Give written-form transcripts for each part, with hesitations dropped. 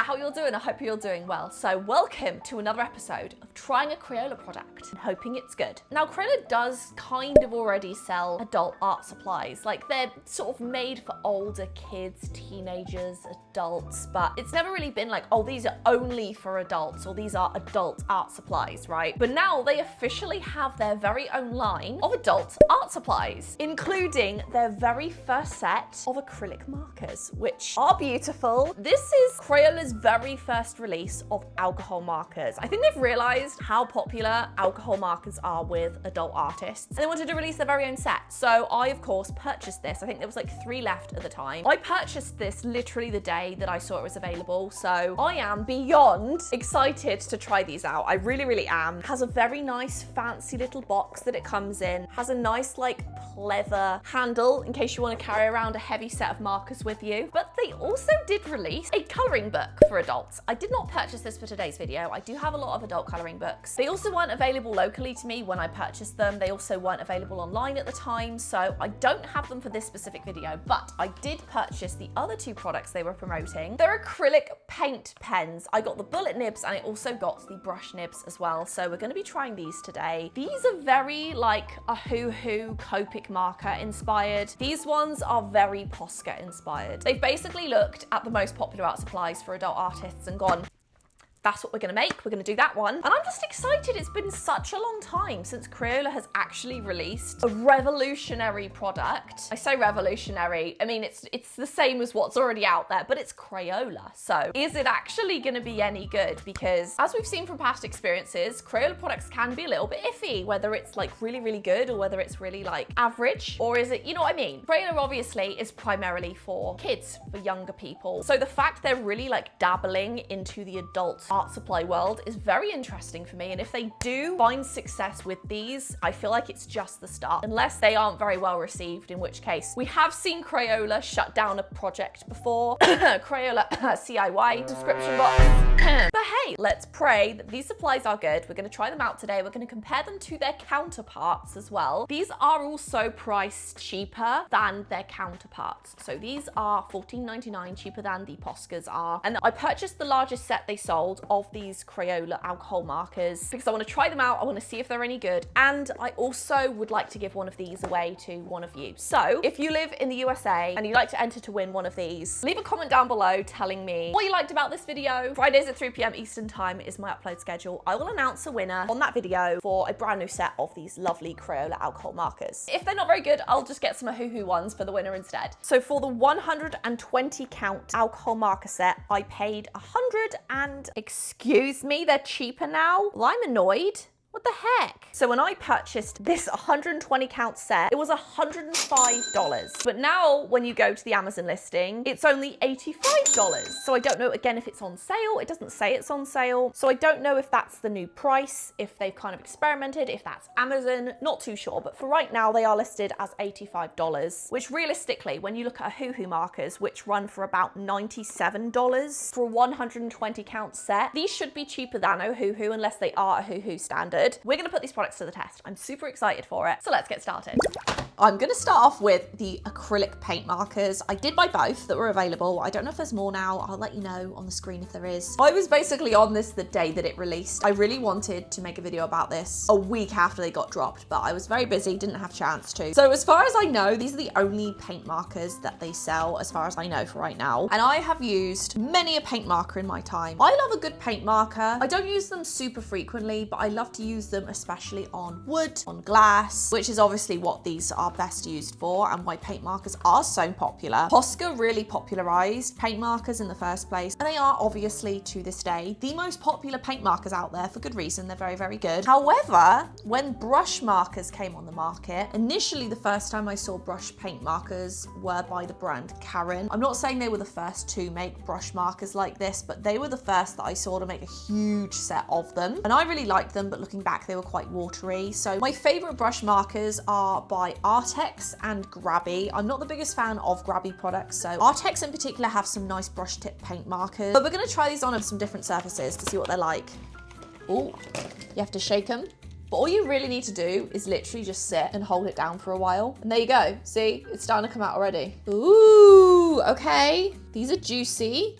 how you're doing. I hope you're doing well. So welcome to another episode of trying a Crayola product and hoping it's good. Now Crayola does kind of already sell adult art supplies. Like they're sort of made for older kids, teenagers, adults, but it's never really been like, oh, these are only for adults or these are adult art supplies, right? But now they officially have their very own line of adult art supplies, including their very first set of acrylic markers, which are beautiful. This is Crayola's very first release of alcohol markers. I think they've realized how popular alcohol markers are with adult artists, and they wanted to release their very own set. So I, of course, purchased this. I think there was like 3 left at the time. I purchased this literally the day that I saw it was available. So I am beyond excited to try these out. I really, really am. It has a very nice, fancy little box that it comes in. Has a nice, like, leather handle in case you want to carry around a heavy set of markers with you. But they also did release a coloring book for adults. I did not purchase this for today's video. I do have a lot of adult coloring books. They also weren't available locally to me when I purchased them. They also weren't available online at the time, so I don't have them for this specific video, but I did purchase the other 2 products they were promoting. They're acrylic paint pens. I got the bullet nibs and I also got the brush nibs as well, so we're going to be trying these today. These are very like AHHH Copic marker inspired. These ones are very Posca inspired. They've basically looked at the most popular art supplies for adult artists and gone, that's what we're gonna make, we're gonna do that one. And I'm just excited, it's been such a long time since Crayola has actually released a revolutionary product. I say revolutionary, I mean, it's the same as what's already out there, but it's Crayola. So is it actually gonna be any good? Because as we've seen from past experiences, Crayola products can be a little bit iffy, whether it's like really, really good or whether it's really like average, or is it, you know what I mean? Crayola obviously is primarily for kids, for younger people. So the fact they're really like dabbling into the adult art supply world is very interesting for me, and if they do find success with these, I feel like it's just the start, unless they aren't very well received, in which case we have seen Crayola shut down a project before. Crayola CIY description box. But hey, let's pray that these supplies are good. We're going to try them out today. We're going to compare them to their counterparts as well. These are also priced cheaper than their counterparts. So these are $14.99 cheaper than the Poscas are. And I purchased the largest set they sold of these Crayola alcohol markers because I want to try them out. I want to see if they're any good. And I also would like to give one of these away to one of you. So if you live in the USA and you'd like to enter to win one of these, leave a comment down below telling me what you liked about this video. Fridays at 3 p.m. Eastern time is my upload schedule. I will announce a winner on that video for a brand new set of these lovely Crayola alcohol markers. If they're not very good, I'll just get some AHHH ones for the winner instead. So for the 120 count alcohol marker set, I paid 100 and excuse me, they're cheaper now? Well, I'm annoyed. What the heck? So when I purchased this 120 count set, it was $105. But now when you go to the Amazon listing, it's only $85. So I don't know, again, if it's on sale. It doesn't say it's on sale. So I don't know if that's the new price, if they've kind of experimented, if that's Amazon, not too sure. But for right now, they are listed as $85, which realistically, when you look at AHHH markers, which run for about $97 for a 120 count set, these should be cheaper than AHHH unless they are AHHH standard. We're going to put these products to the test. I'm super excited for it. So let's get started. I'm going to start off with the acrylic paint markers. I did buy both that were available. I don't know if there's more now. I'll let you know on the screen if there is. I was basically on this the day that it released. I really wanted to make a video about this a week after they got dropped, but I was very busy, didn't have a chance to. So as far as I know, these are the only paint markers that they sell as far as I know for right now. And I have used many a paint marker in my time. I love a good paint marker. I don't use them super frequently, but I love to use them especially on wood, on glass, which is obviously what these are best used for and why paint markers are so popular. Posca really popularized paint markers in the first place, and they are obviously to this day the most popular paint markers out there for good reason. They're very, very good. However, when brush markers came on the market, initially the first time I saw brush paint markers were by the brand Karen. I'm not saying they were the first to make brush markers like this, but they were the first that I saw to make a huge set of them. And I really liked them, but looking back, they were quite watery. So my favorite brush markers are by AHHH and Grabby. I'm not the biggest fan of Grabby products, so AHHH in particular have some nice brush tip paint markers. But we're gonna try these on some different surfaces to see what they're like. Oh, you have to shake them. But all you really need to do is literally just sit and hold it down for a while. And there you go. See, it's starting to come out already. Ooh, okay. These are juicy.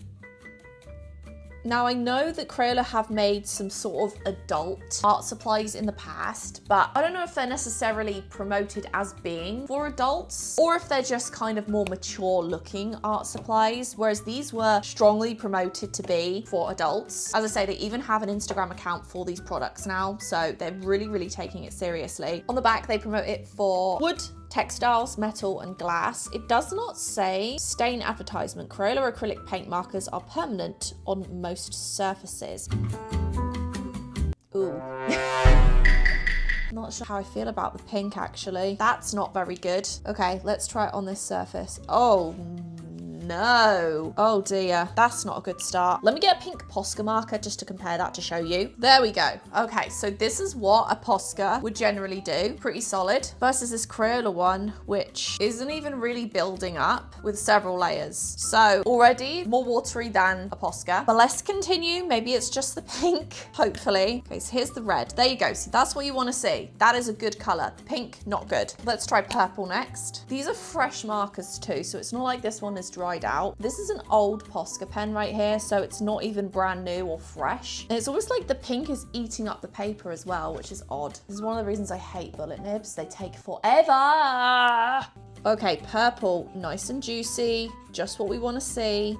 Now I know that Crayola have made some sort of adult art supplies in the past, but I don't know if they're necessarily promoted as being for adults or if they're just kind of more mature looking art supplies, whereas these were strongly promoted to be for adults. As I say, they even have an Instagram account for these products now, so they're really taking it seriously. On the back, they promote it for wood, textiles, metal and glass. It does not say stain advertisement. Crayola acrylic paint markers are permanent on most surfaces. Ooh. Not sure how I feel about the pink actually. That's not very good. Okay, let's try it on this surface. Oh no. Oh dear, that's not a good start. Let me get a pink Posca marker just to compare that to show you. There we go. Okay, so this is what a Posca would generally do. Pretty solid. Versus this Crayola one, which isn't even really building up with several layers. So already more watery than a Posca. But let's continue. Maybe it's just the pink, hopefully. Okay, so here's the red. There you go. See, that's what you want to see. That is a good color. Pink, not good. Let's try purple next. These are fresh markers too, so it's not like this one is dried out. This is an old Posca pen right here, so it's not even brand new or fresh. And it's almost like the pink is eating up the paper as well, which is odd. This is one of the reasons I hate bullet nibs. They take forever. Okay, purple, nice and juicy, just what we want to see.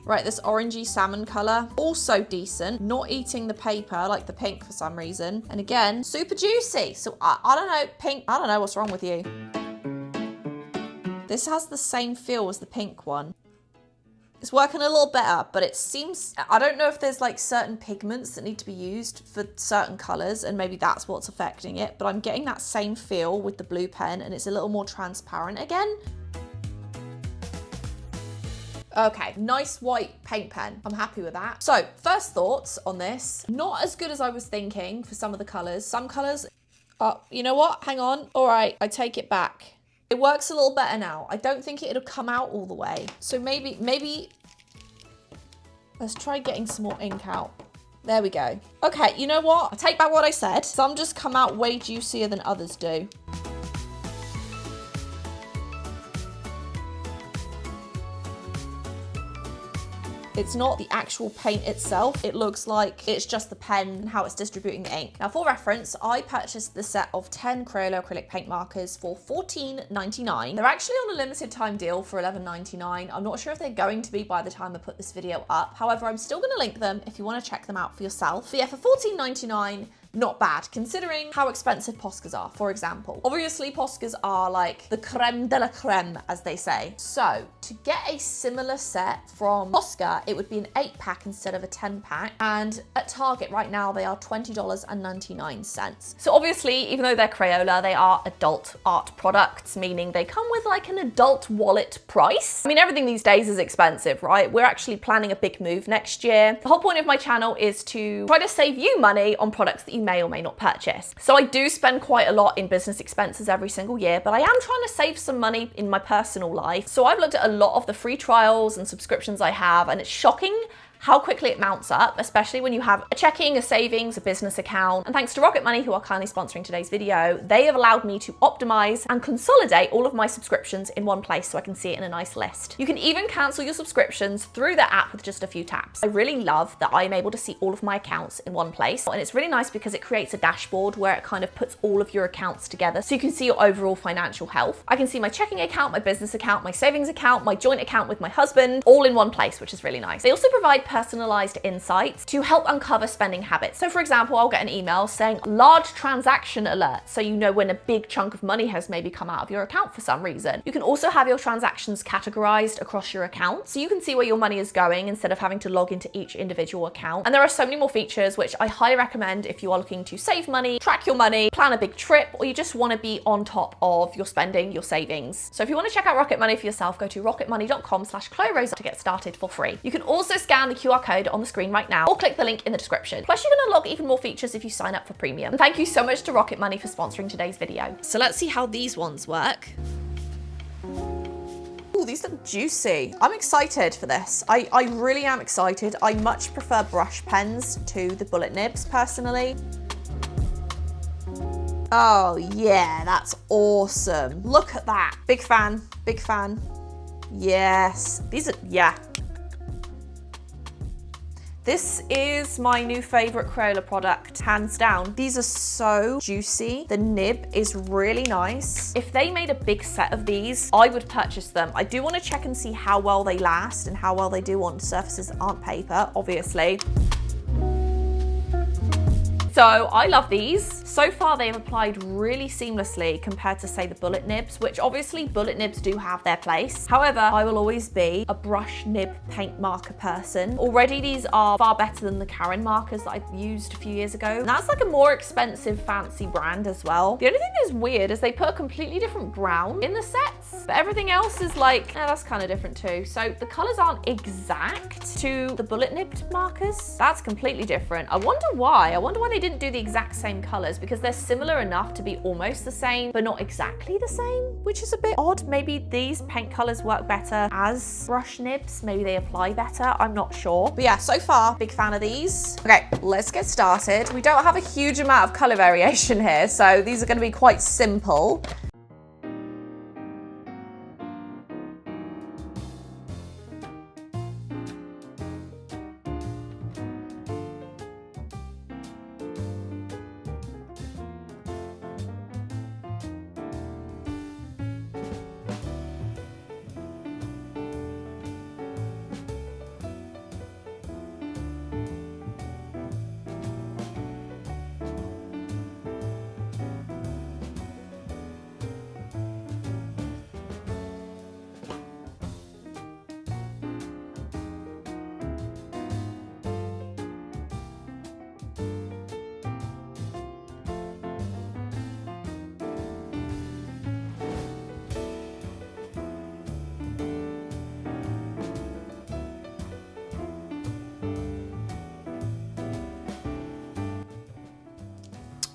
Right, this orangey salmon color, also decent, not eating the paper like the pink for some reason. And again, super juicy. So I don't know, pink, I don't know what's wrong with you. This has the same feel as the pink one. It's working a little better, but it seems, I don't know if there's like certain pigments that need to be used for certain colors and maybe that's what's affecting it, but I'm getting that same feel with the blue pen and it's a little more transparent again. Okay, nice white paint pen. I'm happy with that. So first thoughts on this, not as good as I was thinking for some of the colors. Some colors, you know what? Hang on. All right, I take it back. It works a little better now. I don't think it'll come out all the way. So maybe, let's try getting some more ink out. There we go. Okay, you know what? I take back what I said. Some just come out way juicier than others do. It's not the actual paint itself. It looks like it's just the pen and how it's distributing the ink. Now for reference, I purchased the set of 10 Crayola acrylic paint markers for $14.99. They're actually on a limited time deal for $11.99. I'm not sure if they're going to be by the time I put this video up. However, I'm still gonna link them if you wanna check them out for yourself. But yeah, for $14.99, not bad, considering how expensive Poscas are, for example. Obviously, Poscas are like the creme de la creme, as they say. So, to get a similar set from Posca, it would be an 8-pack instead of a 10-pack. And at Target right now, they are $20.99. So obviously, even though they're Crayola, they are adult art products, meaning they come with like an adult wallet price. I mean, everything these days is expensive, right? We're actually planning a big move next year. The whole point of my channel is to try to save you money on products that you may or may not purchase. So I do spend quite a lot in business expenses every single year, but I am trying to save some money in my personal life. So I've looked at a lot of the free trials and subscriptions I have, and it's shocking how quickly it mounts up, especially when you have a checking, a savings, a business account. And thanks to Rocket Money, who are kindly sponsoring today's video, they have allowed me to optimize and consolidate all of my subscriptions in one place so I can see it in a nice list. You can even cancel your subscriptions through the app with just a few taps. I really love that I'm able to see all of my accounts in one place. And it's really nice because it creates a dashboard where it kind of puts all of your accounts together so you can see your overall financial health. I can see my checking account, my business account, my savings account, my joint account with my husband, all in one place, which is really nice. They also provide personalized insights to help uncover spending habits. So for example, I'll get an email saying large transaction alert, so you know when a big chunk of money has maybe come out of your account for some reason. You can also have your transactions categorized across your account, so you can see where your money is going instead of having to log into each individual account. And there are so many more features which I highly recommend if you are looking to save money, track your money, plan a big trip, or you just want to be on top of your spending, your savings. So if you want to check out Rocket Money for yourself, go to rocketmoney.com/ChloeRose to get started for free. You can also scan the QR code on the screen right now or click the link in the description. Plus, you can unlock even more features if you sign up for premium. And thank you so much to Rocket Money for sponsoring today's video. So let's see how these ones work. Ooh, these look juicy. I'm excited for this. I really am excited. I much prefer brush pens to the bullet nibs personally. Oh yeah, that's awesome. Look at that. Big fan, big fan. Yes, these are, yeah. This is my new favorite Crayola product, hands down. These are so juicy. The nib is really nice. If they made a big set of these, I would purchase them. I do want to check and see how well they last and how well they do on surfaces that aren't paper, obviously. So I love these. So far they have applied really seamlessly compared to, say, the bullet nibs, which obviously bullet nibs do have their place. However, I will always be a brush nib paint marker person. Already these are far better than the Karen markers that I used a few years ago. And that's like a more expensive fancy brand as well. The only thing that's weird is they put a completely different brown in the sets, but everything else is like, that's kind of different too. So the colors aren't exact to the bullet nibbed markers. That's completely different. I wonder why. I wonder why they didn't do the exact same colors, because they're similar enough to be almost the same, but not exactly the same, which is a bit odd. Maybe these paint colors work better as brush nibs. Maybe they apply better. I'm not sure. But yeah, so far, big fan of these. Okay, let's get started. We don't have a huge amount of color variation here, so these are going to be quite simple.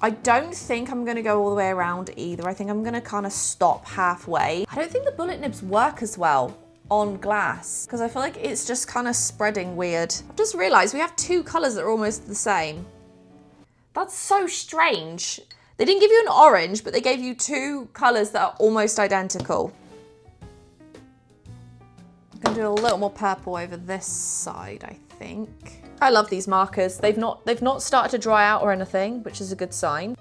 I don't think I'm gonna go all the way around either. I think I'm gonna kind of stop halfway. I don't think the bullet nibs work as well on glass because I feel like it's just kind of spreading weird. I've just realized we have two colors that are almost the same. That's so strange. They didn't give you an orange, but they gave you two colors that are almost identical. I'm gonna do a little more purple over this side, I think. I love these markers. They've not started to dry out or anything, which is a good sign.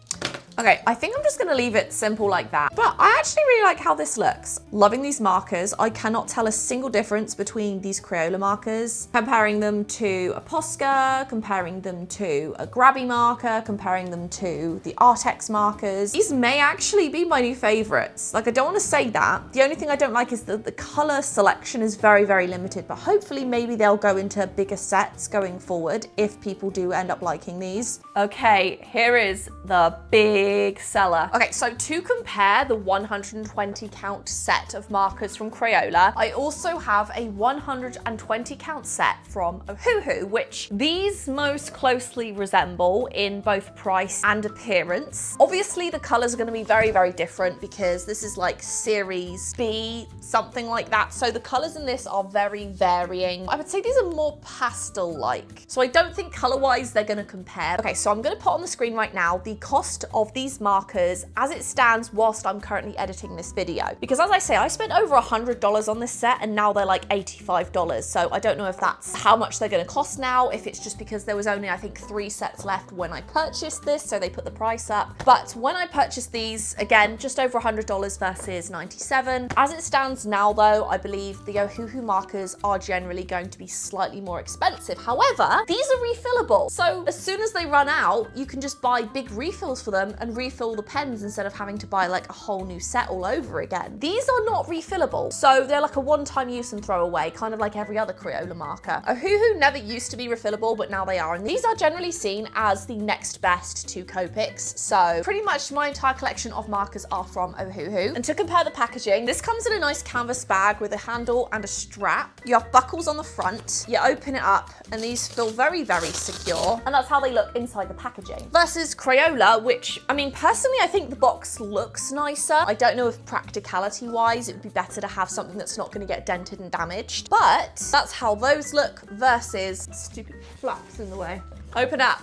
Okay, I think I'm just gonna leave it simple like that. But I actually really like how this looks. Loving these markers. I cannot tell a single difference between these Crayola markers. Comparing them to a Posca, comparing them to a Grabby marker, comparing them to the Artex markers. These may actually be my new favorites. Like, I don't wanna say that. The only thing I don't like is that the color selection is very, very limited, but hopefully maybe they'll go into bigger sets going forward if people do end up liking these. Okay, here is the big seller. Okay, so to compare the 120 count set of markers from Crayola, I also have a 120 count set from AHHH, which these most closely resemble in both price and appearance. Obviously, the colors are going to be very, very different because this is like series B, something like that. So the colors in this are very varying. I would say these are more pastel-like. So I don't think color-wise they're going to compare. Okay, so I'm going to put on the screen right now the cost of these markers as it stands whilst I'm currently editing this video. Because as I say, I spent over $100 on this set and now they're like $85. So I don't know if that's how much they're going to cost now, if it's just because there was only, I think, 3 sets left when I purchased this, so they put the price up. But when I purchased these, again, just over $100 versus $97. As it stands now though, I believe the AHHH markers are generally going to be slightly more expensive. However, these are refillable. So as soon as they run out, you can just buy big refills for them and refill the pens instead of having to buy like a whole new set all over again. These are not refillable, so they're like a one-time use and throw away, kind of like every other Crayola marker. AHHH never used to be refillable, but now they are, and these are generally seen as the next best to Copics. So pretty much my entire collection of markers are from AHHH. And to compare the packaging, this comes in a nice canvas bag with a handle and a strap. You have buckles on the front, you open it up, and these feel very, very secure. And that's how they look inside the packaging. Versus Crayola, which, I mean, personally, I think the box looks nicer. I don't know if practicality-wise, it would be better to have something that's not going to get dented and damaged, but that's how those look versus stupid flaps in the way. Open up.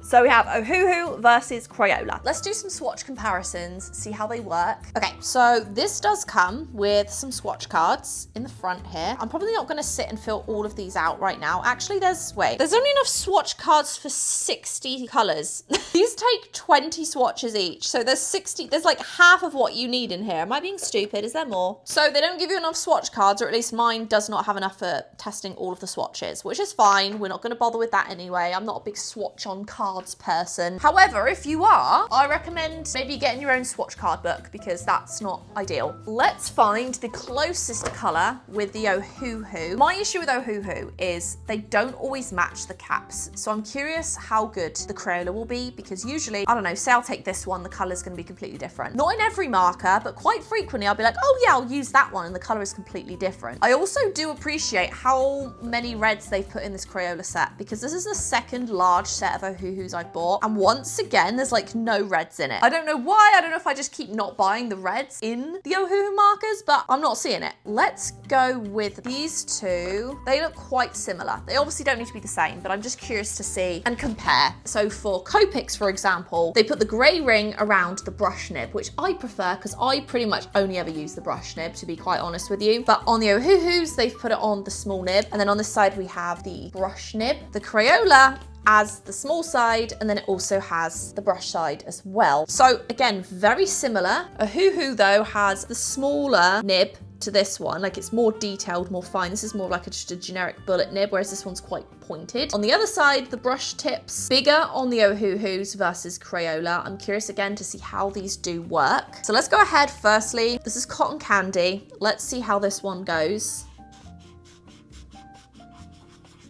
So we have AHHH versus Crayola. Let's do some swatch comparisons, see how they work. Okay, so this does come with some swatch cards in the front here. I'm probably not gonna sit and fill all of these out right now. Actually, there's only enough swatch cards for 60 colors. These take 20 swatches each. So there's like half of what you need in here. Am I being stupid? Is there more? So they don't give you enough swatch cards, or at least mine does not have enough for testing all of the swatches, which is fine. We're not gonna bother with that anyway. I'm not a big swatch on cards person. However, if you are, I recommend maybe getting your own swatch card book because that's not ideal. Let's find the closest color with the AHHH. My issue with AHHH is they don't always match the caps. So I'm curious how good the Crayola will be because usually, I don't know, say I'll take this one, the color's gonna be completely different. Not in every marker, but quite frequently I'll be like, oh yeah, I'll use that one and the color is completely different. I also do appreciate how many reds they've put in this Crayola set because this is the second large set of AHHHs I've bought. And once again, there's like no reds in it. I don't know why. I don't know if I just keep not buying the reds in the AHHH markers, but I'm not seeing it. Let's go with these two. They look quite similar. They obviously don't need to be the same, but I'm just curious to see and compare. So for Copics, for example, they put the gray ring around the brush nib, which I prefer because I pretty much only ever use the brush nib, to be quite honest with you. But on the AHHHs, they've put it on the small nib. And then on this side, we have the brush nib. The Crayola as the small side, and then it also has the brush side as well. So again, very similar. AHHH though has the smaller nib to this one, like it's more detailed, more fine. This is more like just a generic bullet nib, whereas this one's quite pointed. On the other side, the brush tips bigger on the AHHHs versus Crayola. I'm curious again to see how these do work. So let's go ahead. Firstly, this is Cotton Candy. Let's see how this one goes.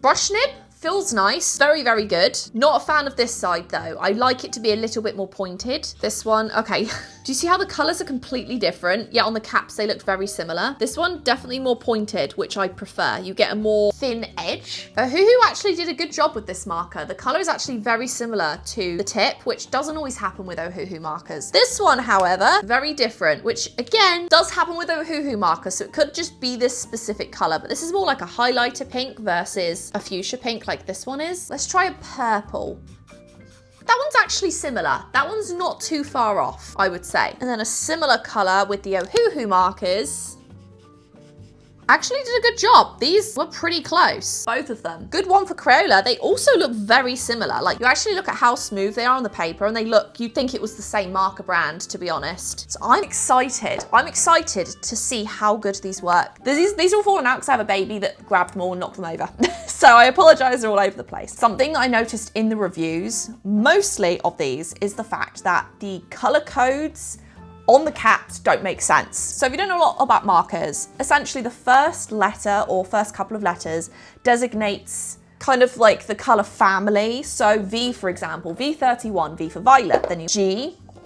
Brush nib feels nice, very, very good. Not a fan of this side though. I like it to be a little bit more pointed. This one, okay. Do you see how the colors are completely different? Yeah, on the caps, they looked very similar. This one, definitely more pointed, which I prefer. You get a more thin edge. AHHH actually did a good job with this marker. The color is actually very similar to the tip, which doesn't always happen with AHHH markers. This one, however, very different, which again, does happen with AHHH markers. So it could just be this specific color, but this is more like a highlighter pink versus a fuchsia pink like this one is. Let's try a purple. That one's actually similar. That one's not too far off, I would say. And then a similar color with the AHHH markers. Actually did a good job. These were pretty close, both of them. Good one for Crayola. They also look very similar. Like you actually look at how smooth they are on the paper and they look, you'd think it was the same marker brand, to be honest. So I'm excited. I'm excited to see how good these work. These are all falling out because I have a baby that grabbed them all and knocked them over. So I apologize, they're all over the place. Something I noticed in the reviews, mostly of these, is the fact that the color codes on the caps don't make sense. So if you don't know a lot about markers, essentially the first letter or first couple of letters designates kind of like the color family. So V, for example, V31, V for violet, then you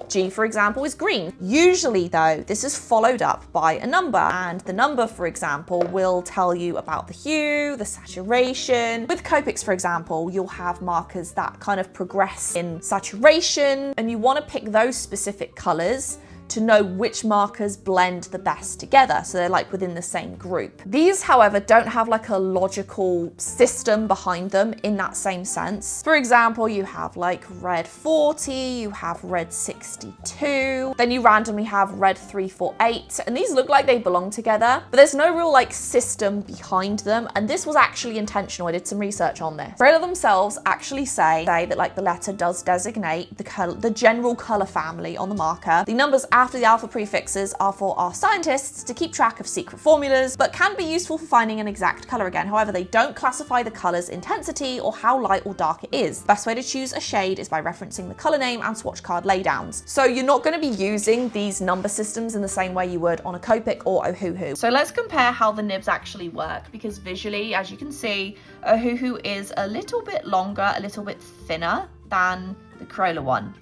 G, for example, is green. Usually though, this is followed up by a number, and the number, for example, will tell you about the hue, the saturation. With Copics, for example, you'll have markers that kind of progress in saturation, and you want to pick those specific colors to know which markers blend the best together. So they're like within the same group. These, however, don't have like a logical system behind them in that same sense. For example, you have like red 40, you have red 62, then you randomly have red 348, and these look like they belong together, but there's no real like system behind them. And this was actually intentional. I did some research on this. Crayola themselves actually say that like the letter does designate the color, the general color family on the marker. The numbers after the alpha prefixes are for our scientists to keep track of secret formulas, but can be useful for finding an exact color again. However, they don't classify the color's intensity or how light or dark it is. Best way to choose a shade is by referencing the color name and swatch card laydowns. So you're not going to be using these number systems in the same way you would on a Copic or AHHH. So let's compare how the nibs actually work, because visually, as you can see, AHHH is a little bit longer, a little bit thinner than the Crayola one.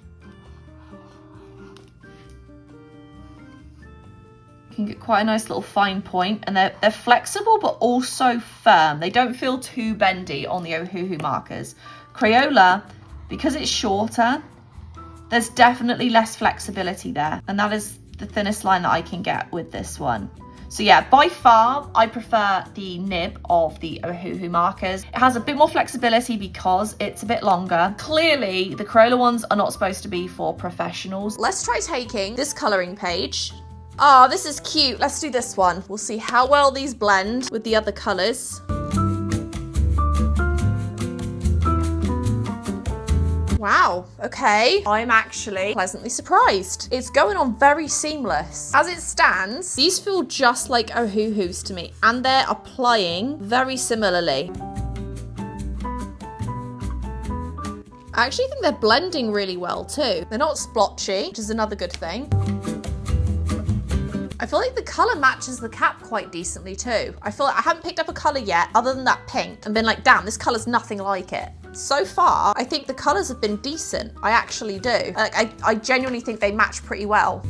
You can get quite a nice little fine point, and they're flexible but also firm. They don't feel too bendy on the AHHH markers. Crayola, because it's shorter, there's definitely less flexibility there, and that is the thinnest line that I can get with this one. So yeah, by far, I prefer the nib of the AHHH markers. It has a bit more flexibility because it's a bit longer. Clearly, the Crayola ones are not supposed to be for professionals. Let's try taking this colouring page. Ah, this is cute. Let's do this one. We'll see how well these blend with the other colours. Wow, okay. I'm actually pleasantly surprised. It's going on very seamless. As it stands, these feel just like AHHHs to me, and they're applying very similarly. I actually think they're blending really well too. They're not splotchy, which is another good thing. I feel like the colour matches the cap quite decently too. I feel like I haven't picked up a colour yet other than that pink and been like, damn, this colour's nothing like it. So far, I think the colours have been decent. I actually do. Like, I genuinely think they match pretty well.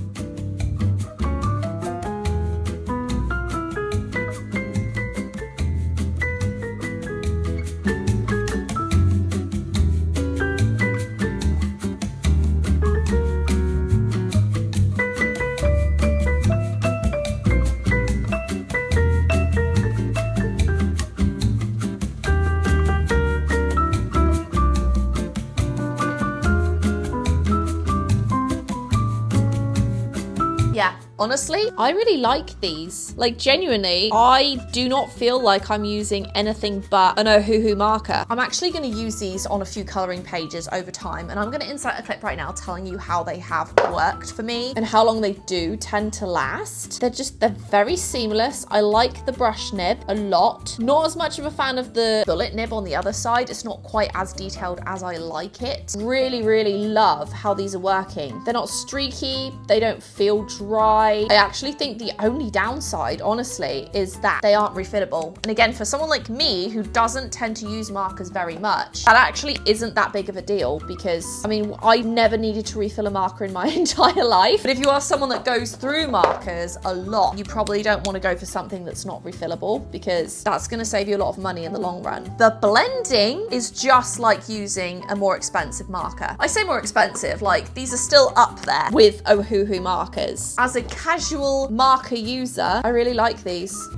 Yeah, honestly, I really like these. Like, genuinely, I do not feel like I'm using anything but an AHHH marker. I'm actually going to use these on a few colouring pages over time, and I'm going to insert a clip right now telling you how they have worked for me and how long they do tend to last. They're very seamless. I like the brush nib a lot. Not as much of a fan of the bullet nib on the other side. It's not quite as detailed as I like it. Really, really love how these are working. They're not streaky. They don't feel dry. I actually think the only downside, honestly, is that they aren't refillable. And again, for someone like me who doesn't tend to use markers very much, that actually isn't that big of a deal because, I mean, I never needed to refill a marker in my entire life. But if you are someone that goes through markers a lot, you probably don't want to go for something that's not refillable because that's going to save you a lot of money in the long run. The blending is just like using a more expensive marker. I say more expensive, like these are still up there with AHHH markers. As a casual marker user, I really like these.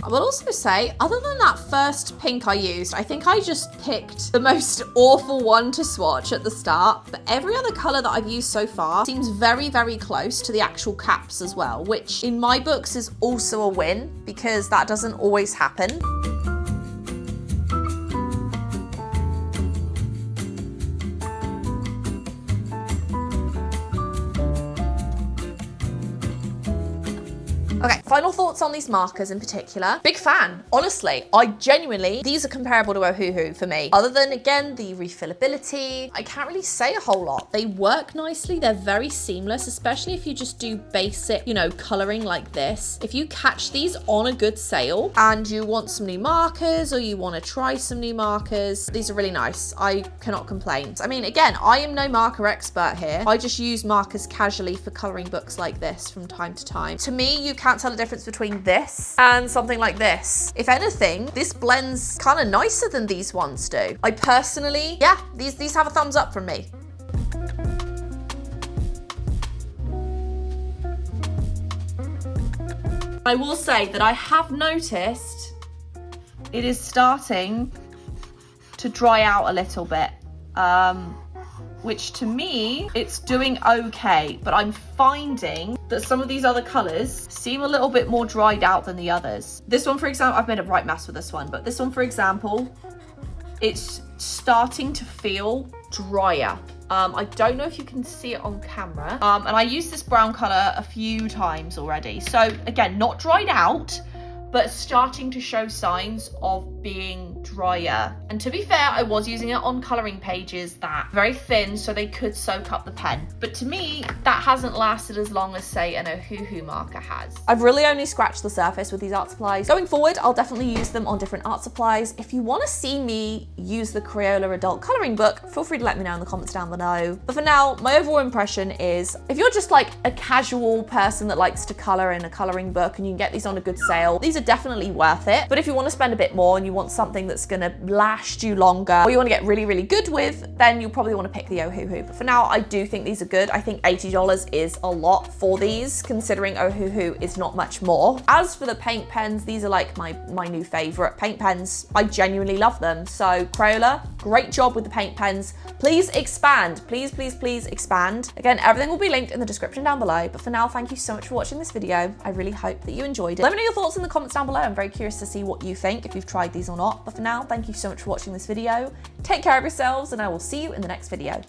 I will also say, other than that first pink I used, I think I just picked the most awful one to swatch at the start, but every other colour that I've used so far seems very, very close to the actual caps as well, which in my books is also a win because that doesn't always happen. Okay, final thoughts on these markers in particular. Big fan, honestly. I genuinely, these are comparable to AHHH for me. Other than, again, the refillability, I can't really say a whole lot. They work nicely, they're very seamless, especially if you just do basic, you know, coloring like this. If you catch these on a good sale and you want some new markers or you want to try some new markers, these are really nice. I cannot complain. I mean, again, I am no marker expert here. I just use markers casually for coloring books like this from time to time. To me, you can't tell the difference between this and something like this. If anything, this blends kind of nicer than these ones do. I personally, yeah, these have a thumbs up from me. I will say that I have noticed it is starting to dry out a little bit. Which to me, it's doing okay, but I'm finding that some of these other colors seem a little bit more dried out than the others. This one, for example, I've made a right mess with this one, but this one, for example, it's starting to feel drier. I don't know if you can see it on camera. And I used this brown color a few times already. So again, not dried out, but starting to show signs of being drier. And to be fair, I was using it on colouring pages that are very thin, so they could soak up the pen. But to me, that hasn't lasted as long as, say, an AHHH marker has. I've really only scratched the surface with these art supplies. Going forward, I'll definitely use them on different art supplies. If you want to see me use the Crayola adult colouring book, feel free to let me know in the comments down below. But for now, my overall impression is, if you're just like a casual person that likes to colour in a colouring book and you can get these on a good sale, these are definitely worth it. But if you want to spend a bit more and you want something that's going to last you longer, or you want to get really, really good with, then you'll probably want to pick the AHHH. But for now, I do think these are good. I think $80 is a lot for these, considering AHHH is not much more. As for the paint pens, these are like my new favorite paint pens. I genuinely love them. So Crayola, great job with the paint pens. Please expand, please, please, please expand. Again, everything will be linked in the description down below. But for now, thank you so much for watching this video. I really hope that you enjoyed it. Let me know your thoughts in the comments down below. I'm very curious to see what you think, if you've tried these or not. But for now, thank you so much for watching this video. Take care of yourselves, and I will see you in the next video.